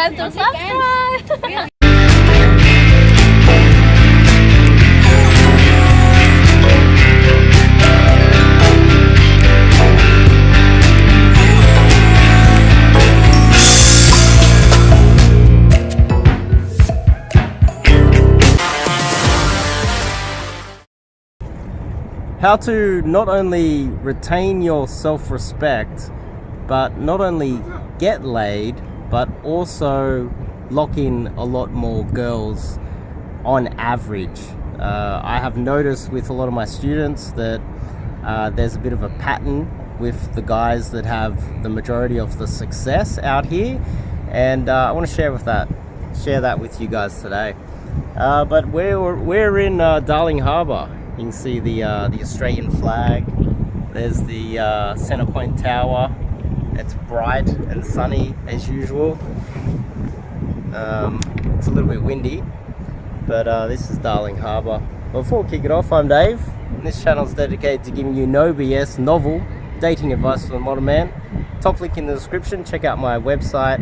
forget to subscribe. How to not only retain your self-respect, but not only get laid, but also lock in a lot more girls on average. I have noticed with a lot of my students that there's a bit of a pattern with the guys that have the majority of the success out here, and I want to share that with you guys today. But we're in Darling Harbour. You can see the Australian flag. There's the Centre Point Tower. It's bright and sunny as usual. It's a little bit windy, but this is Darling Harbour. Before we kick it off, I'm Dave. This channel is dedicated to giving you no BS, novel dating advice for the modern man. Top link in the description. Check out my website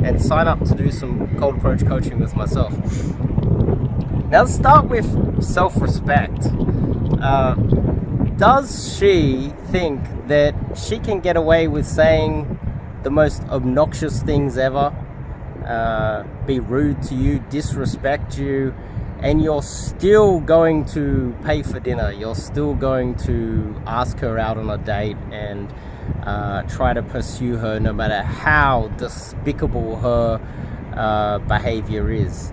and sign up to do some cold approach coaching with myself. Now let's start with self-respect. Does she think that she can get away with saying the most obnoxious things ever, be rude to you, disrespect you, and you're still going to pay for dinner, you're still going to ask her out on a date and try to pursue her no matter how despicable her behavior is?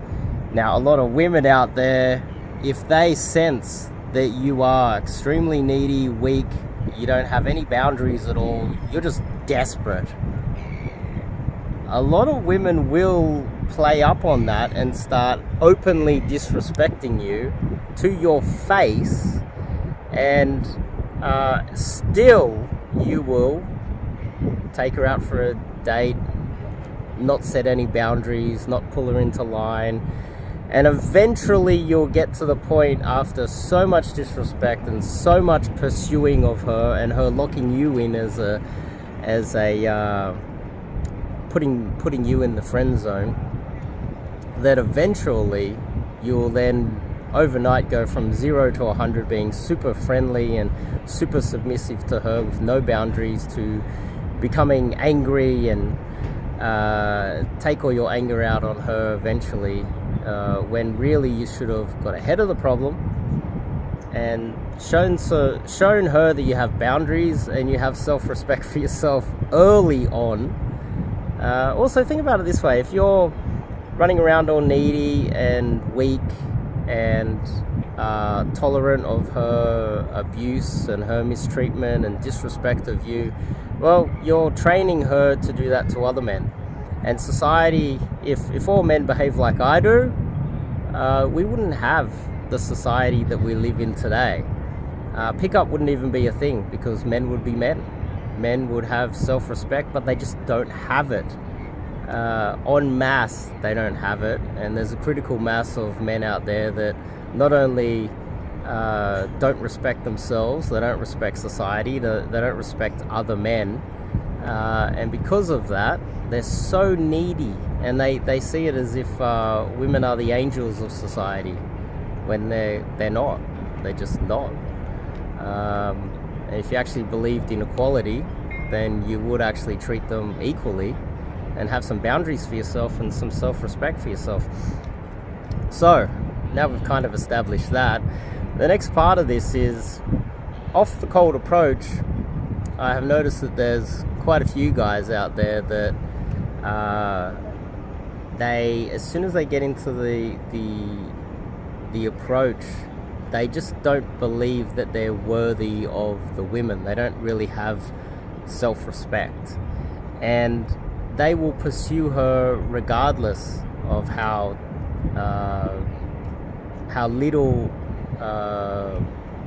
Now, a lot of women out there, if they sense that you are extremely needy, weak, you don't have any boundaries at all, you're just desperate, a lot of women will play up on that and start openly disrespecting you to your face, and still you will take her out for a date, not set any boundaries, not pull her into line. And eventually you'll get to the point, after so much disrespect and so much pursuing of her and her locking you in as a putting you in the friend zone, that eventually you'll then overnight go from 0 to 100 being super friendly and super submissive to her with no boundaries, to becoming angry and take all your anger out on her eventually, when really you should have got ahead of the problem and shown her that you have boundaries and you have self-respect for yourself early on. Also, think about it this way: if you're running around all needy and weak and tolerant of her abuse and her mistreatment and disrespect of you, well, you're training her to do that to other men. And society, if all men behave like I do, we wouldn't have the society that we live in today. Pickup wouldn't even be a thing, because men would be men. Men would have self-respect, but they just don't have it. En masse, they don't have it. And there's a critical mass of men out there that not only don't respect themselves, they don't respect society, they don't respect other men. And because of that, they're so needy, and they see it as if women are the angels of society, when they're not. They're just not. And if you actually believed in equality, then you would actually treat them equally and have some boundaries for yourself and some self-respect for yourself. So now we've kind of established that, the next part of this is, off the cold approach, I have noticed that there's quite a few guys out there that they, as soon as they get into the approach, they just don't believe that they're worthy of the women. They don't really have self-respect, and they will pursue her regardless of how little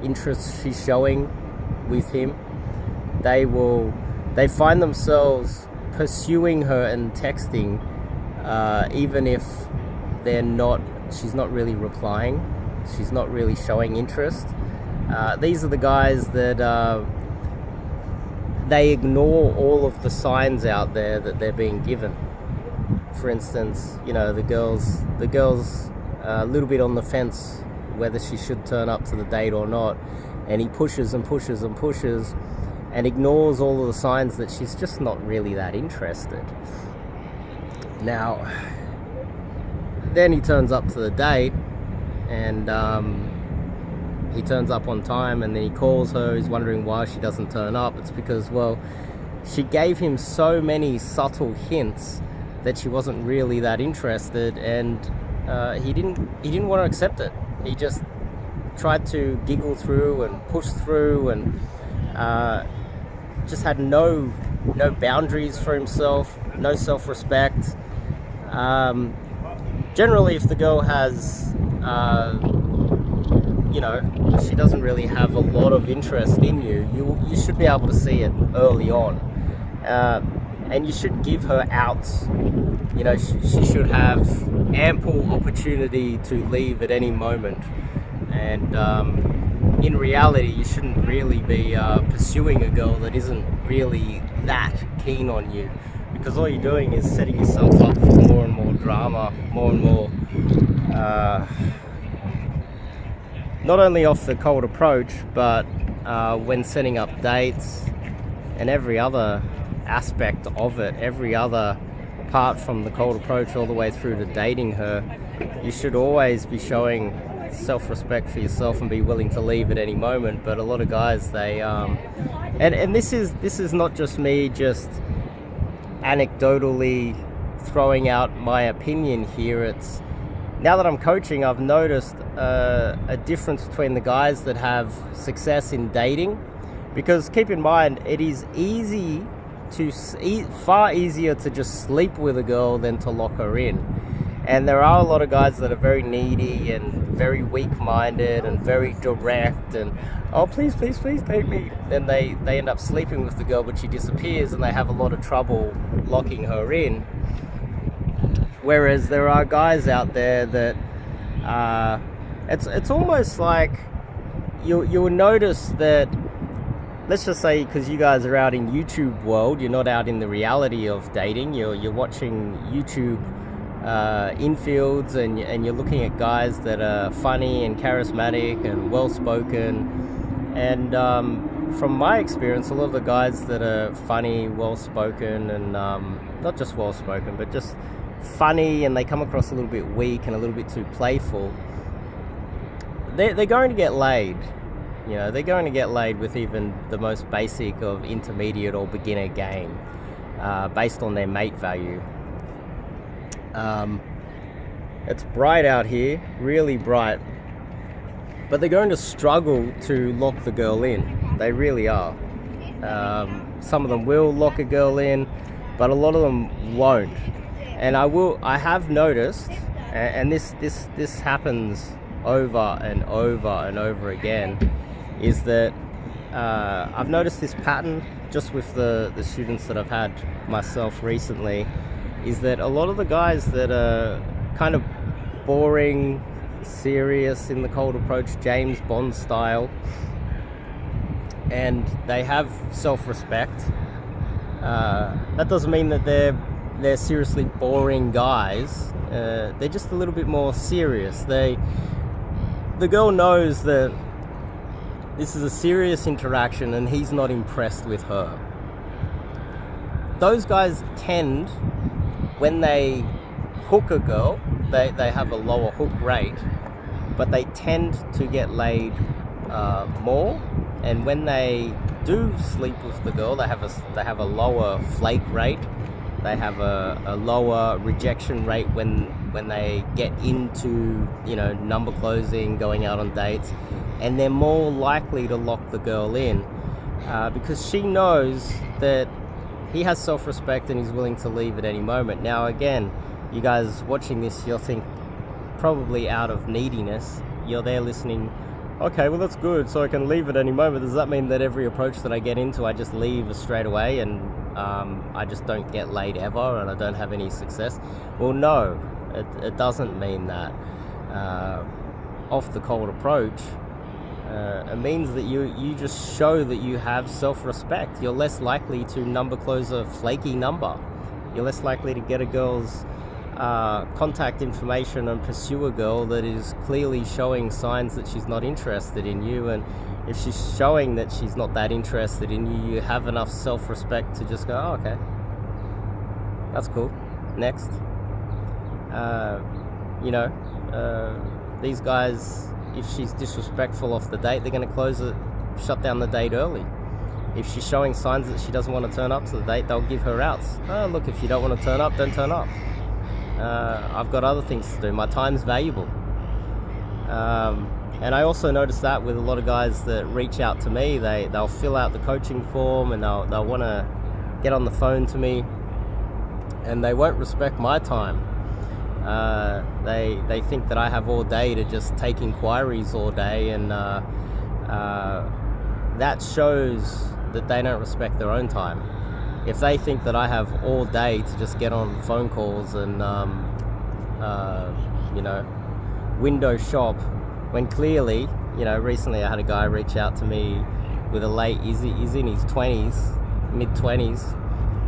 interest she's showing with him. They find themselves pursuing her and texting, even if she's not really replying, she's not really showing interest. These are the guys that they ignore all of the signs out there that they're being given. for instance, you know, the girl's a little bit on the fence whether she should turn up to the date or not, and he pushes and pushes and pushes and ignores all of the signs that she's just not really that interested. Now, then he turns up to the date, and he turns up on time, and then he calls her. He's wondering why she doesn't turn up. It's because, well, she gave him so many subtle hints that she wasn't really that interested, and he didn't want to accept it. He just tried to giggle through and push through, and just had no boundaries for himself, no self-respect. Generally, if the girl has, you know, she doesn't really have a lot of interest in you, you should be able to see it early on. And you should give her outs. You know, she should have ample opportunity to leave at any moment. And in reality, you shouldn't really be pursuing a girl that isn't really that keen on you, because all you're doing is setting yourself up for more and more drama, more and more, not only off the cold approach, but when setting up dates and every other aspect of it, every other apart from the cold approach all the way through to dating her. You should always be showing self-respect for yourself and be willing to leave at any moment. But a lot of guys, they and this is not just me just anecdotally throwing out my opinion here. It's now that I'm coaching, I've noticed a difference between the guys that have success in dating, because keep in mind, it is far easier to just sleep with a girl than to lock her in. And there are a lot of guys that are very needy and very weak-minded and very direct and, oh, please date me. Then they end up sleeping with the girl, but she disappears, and they have a lot of trouble locking her in. Whereas there are guys out there that it's almost like you'll notice that, let's just say, because you guys are out in YouTube world, you're not out in the reality of dating. You're watching YouTube infields, and you're looking at guys that are funny and charismatic and well-spoken. And from my experience, a lot of the guys that are funny, well-spoken, and not just well-spoken, but just funny, and they come across a little bit weak and a little bit too playful, they're going to get laid. You know, they're going to get laid with even the most basic of intermediate or beginner game, based on their mate value. It's bright out here, really bright, but they're going to struggle to lock the girl in. They really are. Some of them will lock a girl in, but a lot of them won't. And I have noticed, and this happens over and over and over again, is that I've noticed this pattern just with the students that I've had myself recently, is that a lot of the guys that are kind of boring, serious in the cold approach, James Bond style, and they have self-respect, that doesn't mean that they're seriously boring guys. They're just a little bit more serious. The girl knows that this is a serious interaction and he's not impressed with her. Those guys tend, when they hook a girl, they have a lower hook rate, but they tend to get laid more. And when they do sleep with the girl, they have a lower flake rate. They have a lower rejection rate when they get into, you know, number closing, going out on dates, and they're more likely to lock the girl in because she knows that he has self-respect and he's willing to leave at any moment. Now, again, you guys watching this, you'll think probably out of neediness. You're there listening, okay, well, that's good, so I can leave at any moment. Does that mean that every approach that I get into, I just leave straight away and I just don't get laid ever and I don't have any success? Well, no, it doesn't mean that. Off the cold approach, it means that you just show that you have self-respect. You're less likely to number close a flaky number. You're less likely to get a girl's contact information and pursue a girl that is clearly showing signs that she's not interested in you. And if she's showing that she's not that interested in you, you have enough self-respect to just go, oh, okay, that's cool, next. These guys, if she's disrespectful off the date, they're going to shut down the date early. If she's showing signs that she doesn't want to turn up to the date, they'll give her outs. Oh, look, if you don't want to turn up, don't turn up. I've got other things to do. My time's valuable. And I also notice that with a lot of guys that reach out to me, they'll fill out the coaching form and they'll want to get on the phone to me, and they won't respect my time. They think that I have all day to just take inquiries all day, and that shows that they don't respect their own time. If they think that I have all day to just get on phone calls and window shop, when clearly, recently I had a guy reach out to me with he's in his 20s, mid-20s,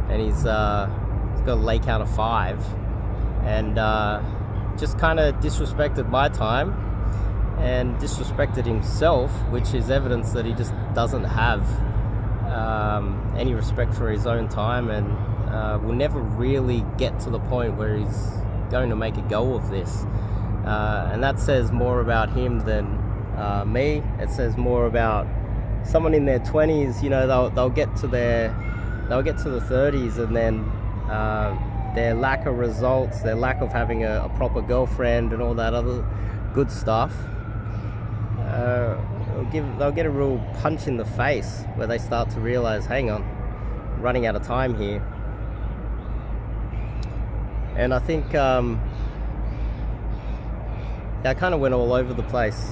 and he's got a lay count of 5, and just kind of disrespected my time and disrespected himself, which is evidence that he just doesn't have any respect for his own time, and will never really get to the point where he's going to make a go of this. And that says more about him than me. It says more about someone in their 20s. They'll get to the 30s, and then their lack of results, their lack of having a proper girlfriend and all that other good stuff, they'll get a real punch in the face where they start to realize, hang on, I'm running out of time here. And I think I kind of went all over the place,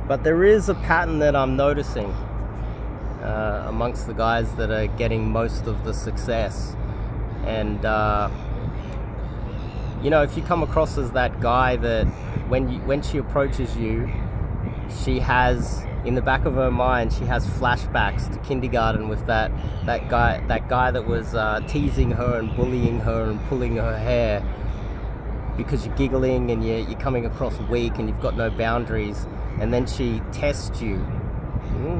but there is a pattern that I'm noticing amongst the guys that are getting most of the success. And if you come across as that guy that when she approaches you, she has, in the back of her mind, she has flashbacks to kindergarten with that guy that was teasing her and bullying her and pulling her hair because you're giggling and you're coming across weak and you've got no boundaries, and then she tests you.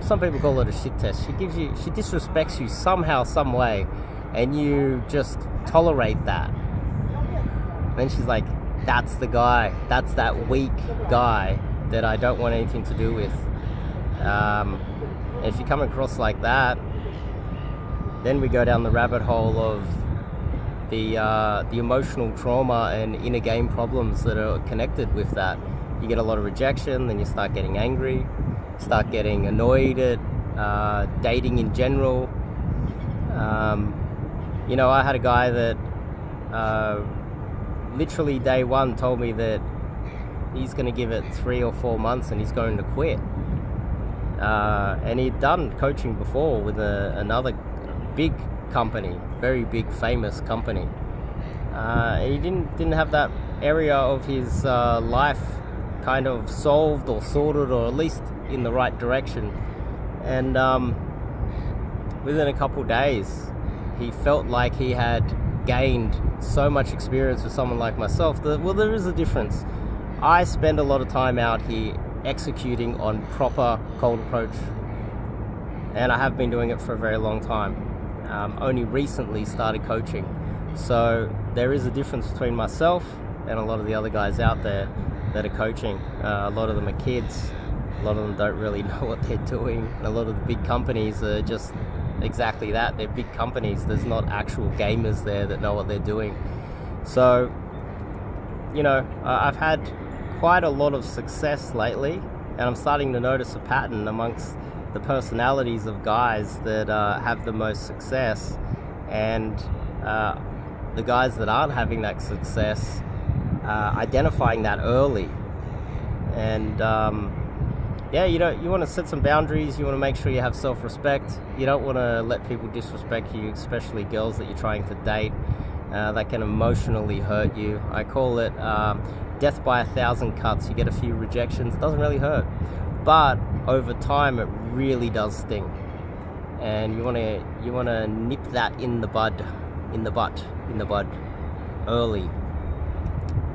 Some people call it a shit test. She disrespects you somehow, some way, and you just tolerate that. Then she's like, that's the guy, that's that weak guy that I don't want anything to do with. If you come across like that, then we go down the rabbit hole of the emotional trauma and inner game problems that are connected with that. You get a lot of rejection, then you start getting angry, start getting annoyed at dating in general. I had a guy that literally day one told me that he's going to give it 3 or 4 months and he's going to quit. And he'd done coaching before with another big company, very big famous company. He didn't have that area of his life kind of solved or sorted, or at least in the right direction. And within a couple days, he felt like he had gained so much experience with someone like myself that, well, there is a difference. I spend a lot of time out here executing on proper cold approach, and I have been doing it for a very long time. Only recently started coaching. So there is a difference between myself and a lot of the other guys out there that are coaching. A lot of them are kids. A lot of them don't really know what they're doing. A lot of the big companies are just exactly that. They're big companies. There's not actual gamers there that know what they're doing. So, I've had quite a lot of success lately, and I'm starting to notice a pattern amongst the personalities of guys that have the most success, and the guys that aren't having that success, identifying that early. And you want to set some boundaries. You want to make sure you have self-respect. You don't want to let people disrespect you, especially girls that you're trying to date. That can emotionally hurt you. I call it death by 1,000 cuts. You get a few rejections. It doesn't really hurt, but over time it really does sting. And you want to nip that in the bud early.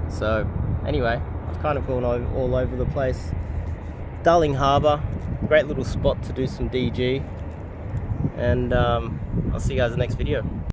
So anyway, I've kind of gone all over the place. Darling Harbour, great little spot to do some DG, and I'll see you guys in the next video.